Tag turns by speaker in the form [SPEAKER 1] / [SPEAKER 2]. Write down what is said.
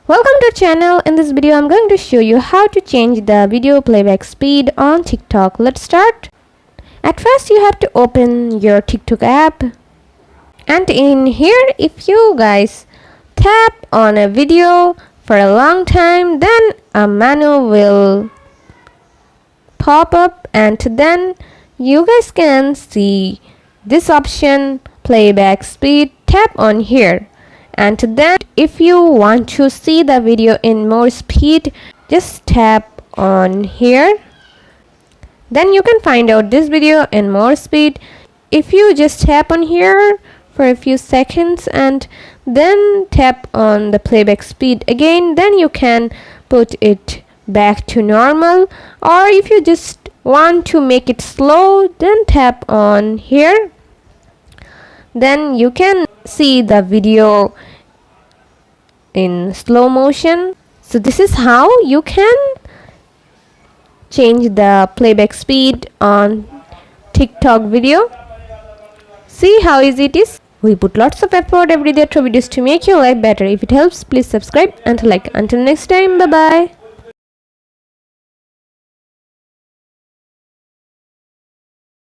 [SPEAKER 1] Welcome to our channel. In this video I'm going to show you how to change the video playback speed on TikTok. Let's start. At first you have to open your TikTok app, and in here if you guys tap on a video for a long time, then a menu will pop up and then you guys can see this option, playback speed. Tap on here, and then if you want to see the video in more speed, just tap on here. Then you can find out this video in more speed. If you just tap on here for a few seconds and then tap on the playback speed again, then you can put it back to normal. Or if you just want to make it slow, then tap on here. Then you can see the video in slow motion. So this is how you can change the playback speed on TikTok video. See how easy it is. We put lots of effort every day through videos to make your life better. If it helps, please subscribe and like. Until next time, bye bye.